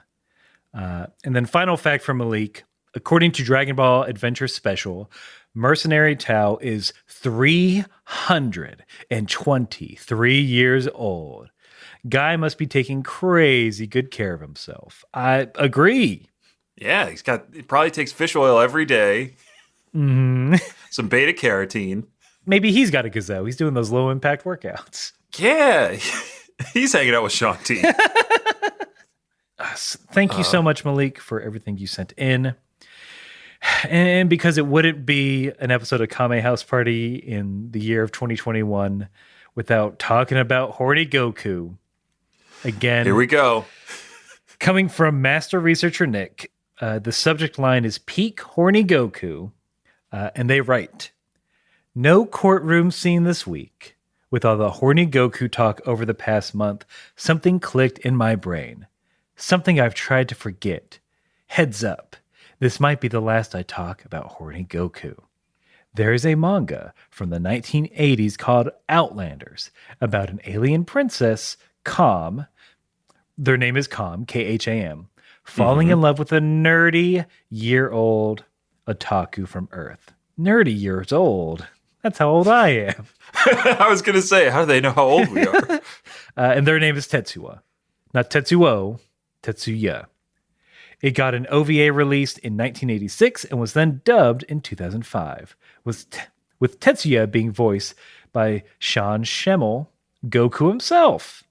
And then final fact from Malik. According to Dragon Ball Adventure Special, Mercenary Tao is 323 years old. Guy must be taking crazy good care of himself. I agree. Yeah, he probably takes fish oil every day. Mm-hmm. Some beta carotene. Maybe he's got a gazelle. He's doing those low impact workouts. Yeah, he's hanging out with Shanti. Thank you so much, Malik, for everything you sent in. And because it wouldn't be an episode of Kame House Party in the year of 2021 without talking about horny Goku. Again, Here we go. coming from Master Researcher Nick, the subject line is Peak Horny Goku. And they write, no courtroom scene this week. With all the horny Goku talk over the past month, something clicked in my brain. Something I've tried to forget. Heads up. This might be the last I talk about horny Goku. There is a manga from the 1980s called Outlanders about an alien princess, Kame. Their name is Kame, Kham, falling in love with a nerdy year-old otaku from Earth. Nerdy years old. That's how old I am. I was going to say, how do they know how old we are? And their name is Tetsuya. Not Tetsuo, Tetsuya. It got an OVA released in 1986 and was then dubbed in 2005, with Tetsuya being voiced by Sean Schemmel, Goku himself.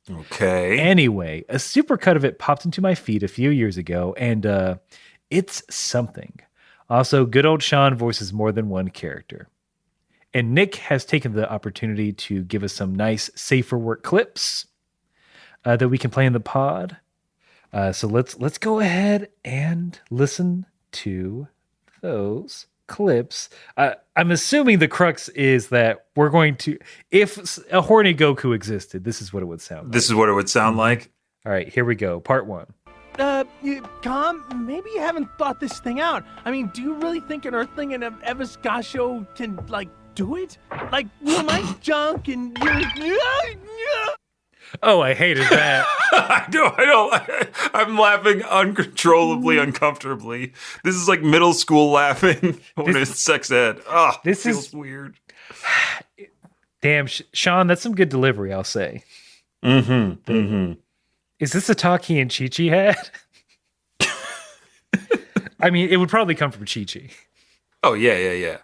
Okay. Anyway, a supercut of it popped into my feed a few years ago, and it's something. Also, good old Sean voices more than one character. And Nick has taken the opportunity to give us some nice safe for work clips that we can play in the pod. So let's go ahead and listen to those clips. I'm assuming the crux is that we're going to, if a horny Goku existed, this is what it would sound like. This is what it would sound like? All right, here we go. Part 1. Tom, maybe you haven't thought this thing out. I mean, do you really think an Earthling in a Evasgasho can, like, do it? Like, my junk and your... Oh, I hated that. I don't. I'm laughing uncontrollably, uncomfortably. This is like middle school laughing when it's sex ed. Oh, this feels weird. Damn, Sean, that's some good delivery, I'll say. Is this a talk he and Chi-Chi had? I mean, it would probably come from Chi-Chi. Oh, yeah.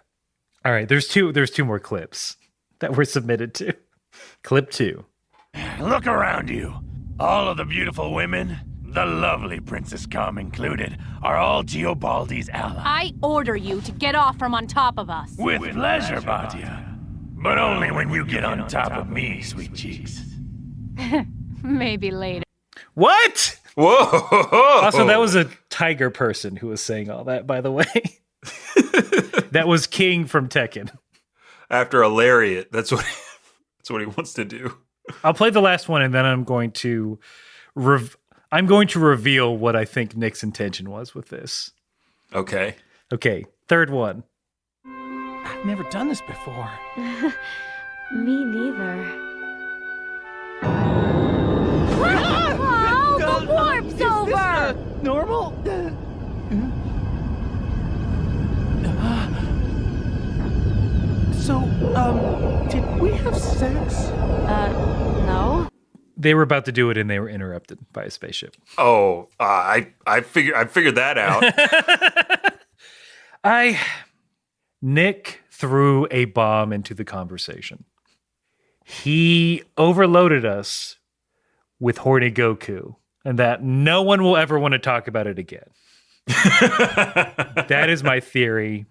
All right, there's two more clips that were submitted to. Clip 2. Look around you. All of the beautiful women, the lovely Princess Kame included, are all Geobaldi's allies. I order you to get off from on top of us. With pleasure, Batia. But only when you get on top of me, sweet cheeks. Maybe later. What? Whoa! Also, that was a tiger person who was saying all that, by the way. That was King from Tekken. After a lariat, that's what he wants to do. I'll play the last one, and then I'm going to reveal what I think Nick's intention was with this. Okay. Okay, third one. I've never done this before. Me neither. Oh, the warp's over! Normal? So, did we have sex? No. They were about to do it, and they were interrupted by a spaceship. Oh, I figured that out. Nick threw a bomb into the conversation. He overloaded us with horny Goku, and that no one will ever want to talk about it again. That is my theory.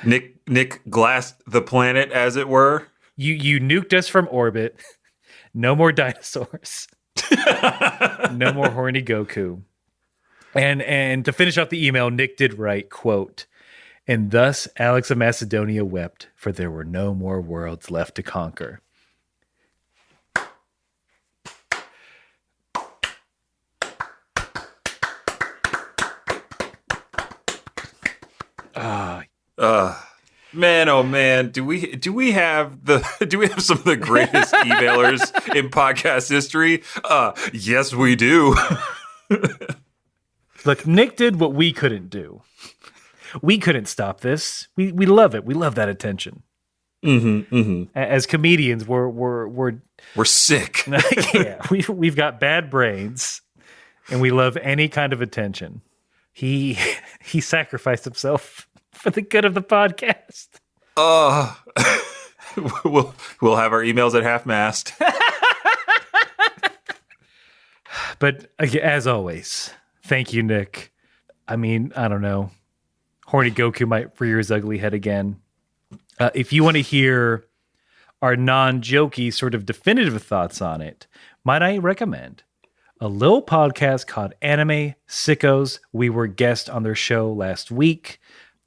Nick glassed the planet, as it were. You nuked us from orbit. No more dinosaurs. No more horny Goku. And to finish off the email, Nick did write, quote, "And thus Alex of Macedonia wept, for there were no more worlds left to conquer." Man, oh man, do we have some of the greatest emailers in podcast history? Yes, we do. Look, Nick did what we couldn't do. We couldn't stop this. We love it. We love that attention. As comedians, we're sick. Yeah, we've got bad brains, and we love any kind of attention. He sacrificed himself for the good of the podcast. We'll have our emails at half-mast. But as always, thank you, Nick. I mean, I don't know. Horny Goku might rear his ugly head again. If you want to hear our non-jokey sort of definitive thoughts on it, might I recommend a little podcast called Anime Sickos. We were guests on their show last week.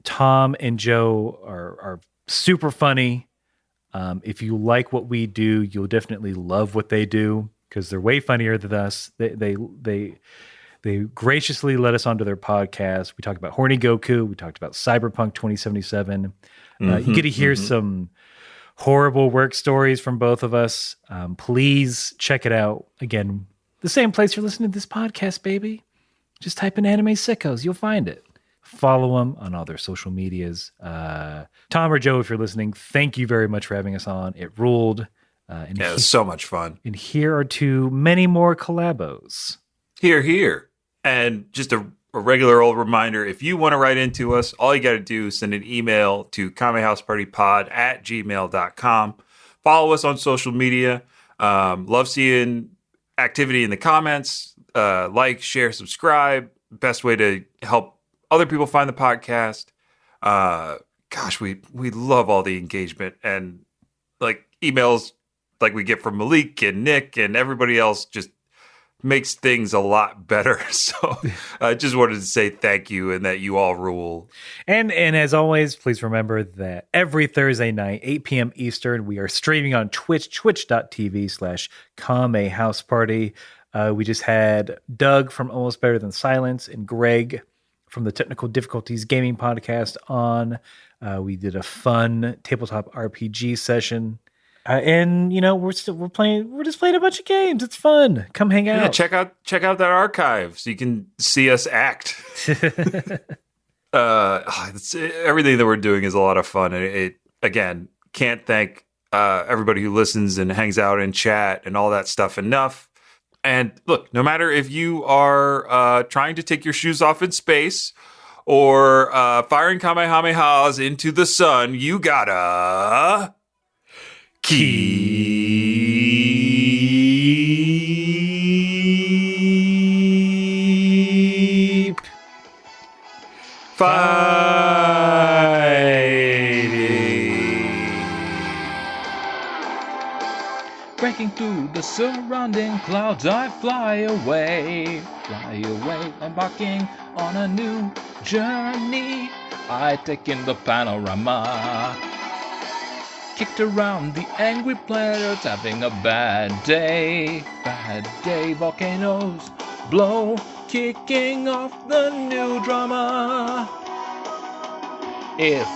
Tom and Joe are super funny. If you like what we do, you'll definitely love what they do because they're way funnier than us. They graciously let us onto their podcast. We talked about Horny Goku. We talked about Cyberpunk 2077. You get to hear some horrible work stories from both of us. Please check it out. Again, the same place you're listening to this podcast, baby. Just type in Anime Sickos. You'll find it. Follow them on all their social medias. Tom or Joe, if you're listening, thank you very much for having us on. It ruled. It was so much fun. And here are to many more collabos. Here. And just a regular old reminder, if you want to write into us, all you got to do is send an email to kamehousepartypod@gmail.com. Follow us on social media. Love seeing activity in the comments. Like, share, subscribe. Best way to help other people find the podcast. Gosh, we love all the engagement and like emails like we get from Malik and Nick and everybody else just makes things a lot better. So I just wanted to say thank you and that you all rule. And as always, please remember that every Thursday night, 8 p.m. Eastern, we are streaming on Twitch, twitch.tv/Kame House Party. We just had Doug from Almost Better Than Silence and Greg from the Technical Difficulties Gaming Podcast on. We did a fun tabletop RPG session. And we're just playing a bunch of games. It's fun. Come hang out. Yeah, check out that archive so you can see us act. Everything that we're doing is a lot of fun. And it again, can't thank everybody who listens and hangs out in chat and all that stuff enough. And look, no matter if you are trying to take your shoes off in space or firing kamehamehas into the sun, you gotta keep fighting. Breaking through the surrounding clouds, I fly away, embarking on a new journey. I take in the panorama. Kicked around the angry planets, having a bad day. Volcanoes blow, kicking off the new drama. If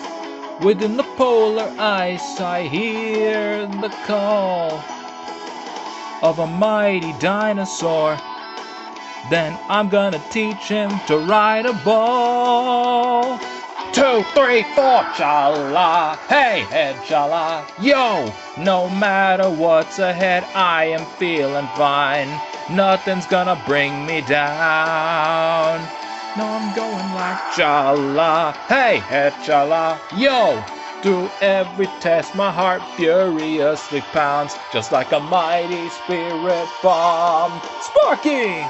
within the polar ice I hear the call of a mighty dinosaur, then I'm gonna teach him to ride a ball. 2, 3, 4, cha-la, hey, head, cha-la, yo, no matter what's ahead, I am feeling fine, nothing's gonna bring me down, no, I'm going like cha-la, hey, head, cha-la, yo, through every test, my heart furiously pounds, just like a mighty spirit bomb, sparking!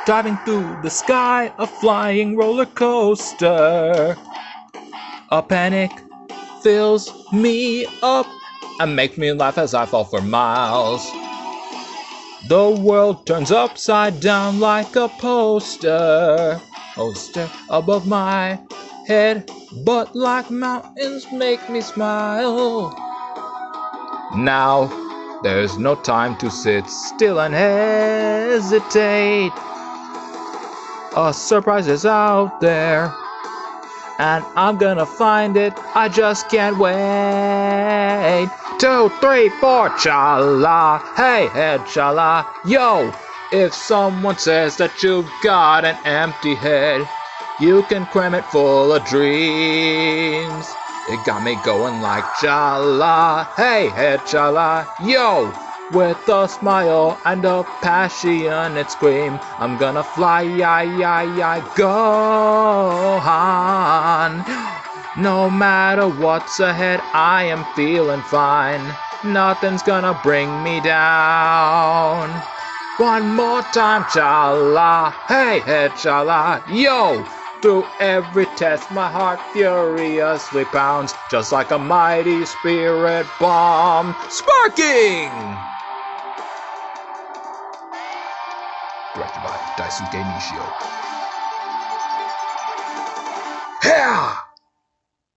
Diving through the sky, a flying roller coaster. A panic fills me up and makes me laugh as I fall for miles. The world turns upside down like a poster above my head, but like mountains make me smile. Now, there's no time to sit still and hesitate. A surprise is out there, and I'm gonna find it, I just can't wait. 2, 3, 4, cha-la, hey, head, cha-la, yo, if someone says that you've got an empty head, you can cram it full of dreams. It got me going like cha-la, hey, head, cha-la, yo, With a smile and a passionate scream, I'm gonna fly, go on. No matter what's ahead, I am feeling fine. Nothing's gonna bring me down. One more time, chala, hey, hey, chala, yo! Through every test, my heart furiously pounds, just like a mighty spirit bomb, sparking! Directed by Daisuke Nishio. Yeah!